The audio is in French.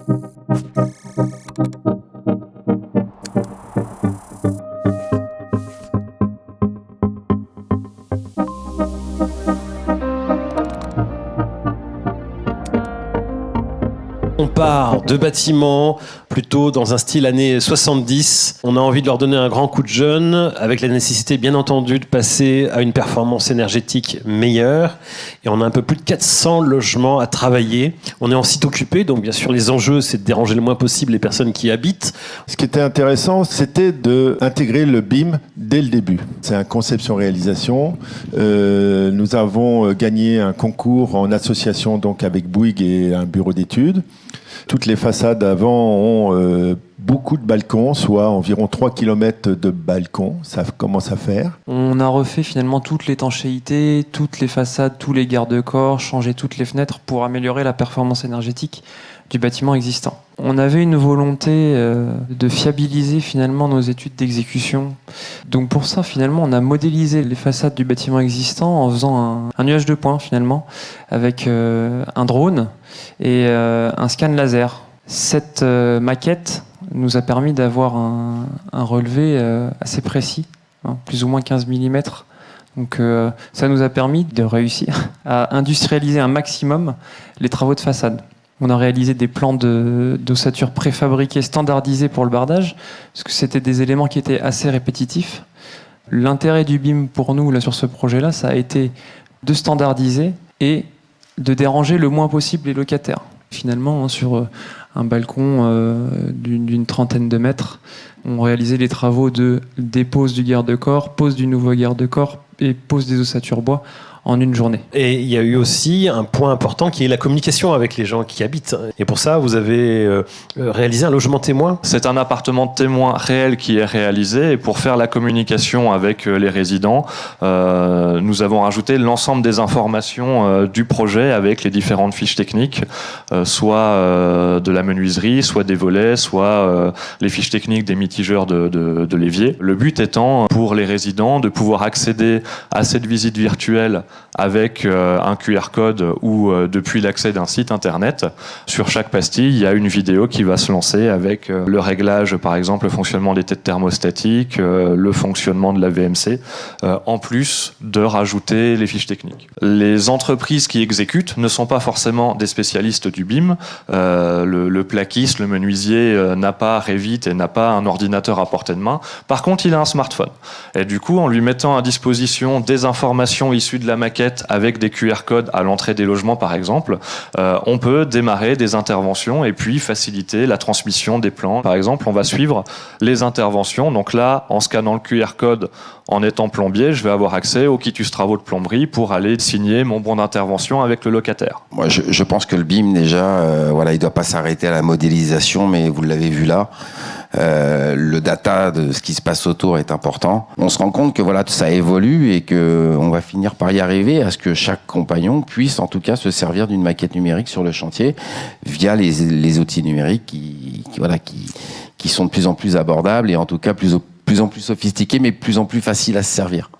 On part de bâtiments plutôt dans un style années 70. On a envie de leur donner un grand coup de jeune, avec la nécessité bien entendu de passer à une performance énergétique meilleure. Et on a un peu plus de 400 logements à travailler. On est en site occupé, donc bien sûr les enjeux c'est de déranger le moins possible les personnes qui y habitent. Ce qui était intéressant, c'était d'intégrer le BIM dès le début. C'est un conception-réalisation. Nous avons gagné un concours en association donc avec Bouygues et un bureau d'études. Toutes les façades avant ont beaucoup de balcons, soit environ 3 km de balcons. Ça commence à faire. On a refait finalement toute l'étanchéité, toutes les façades, tous les garde-corps, changé toutes les fenêtres pour améliorer la performance énergétique du bâtiment existant. On avait une volonté de fiabiliser finalement nos études d'exécution. Donc pour ça, finalement, on a modélisé les façades du bâtiment existant en faisant un nuage de points finalement, avec un drone et un scan laser. Cette maquette nous a permis d'avoir un relevé assez précis, plus ou moins 15 mm. Donc ça nous a permis de réussir à industrialiser un maximum les travaux de façade. On a réalisé des plans d'ossature préfabriqués, standardisés pour le bardage, parce que c'était des éléments qui étaient assez répétitifs. L'intérêt du BIM pour nous, là, sur ce projet-là, ça a été de standardiser et de déranger le moins possible les locataires. Finalement, sur un balcon d'une trentaine de mètres, on réalisait les travaux de dépose du garde-corps, pose du nouveau garde-corps et pose des ossatures bois en une journée. Et il y a eu aussi un point important qui est la communication avec les gens qui habitent. Et pour ça, vous avez réalisé un logement témoin. C'est un appartement témoin réel qui est réalisé. Et pour faire la communication avec les résidents, nous avons rajouté l'ensemble des informations du projet avec les différentes fiches techniques, soit de la menuiserie, soit des volets, soit les fiches techniques des mitigeurs de l'évier. Le but étant pour les résidents de pouvoir accéder à cette visite virtuelle avec un QR code ou depuis l'accès d'un site internet. Sur chaque pastille, il y a une vidéo qui va se lancer avec le réglage, par exemple, le fonctionnement des têtes thermostatiques, le fonctionnement de la VMC, en plus de rajouter les fiches techniques. Les entreprises qui exécutent ne sont pas forcément des spécialistes du BIM. Le plaquiste, le menuisier n'a pas Revit et n'a pas un ordinateur à portée de main. Par contre, il a un smartphone. Et du coup, en lui mettant à disposition des informations issues de la maquette avec des QR codes à l'entrée des logements par exemple, on peut démarrer des interventions et puis faciliter la transmission des plans. Par exemple, on va suivre les interventions. Donc là, en scannant le QR code, en étant plombier, je vais avoir accès au quitus travaux de plomberie pour aller signer mon bon d'intervention avec le locataire. Moi, je pense que le BIM déjà, il ne doit pas s'arrêter à la modélisation, mais vous l'avez vu là. Le data de ce qui se passe autour est important. On se rend compte que ça évolue et que on va finir par y arriver à ce que chaque compagnon puisse en tout cas se servir d'une maquette numérique sur le chantier via les outils numériques qui sont de plus en plus abordables et en tout cas plus en plus sophistiqués mais plus en plus faciles à se servir.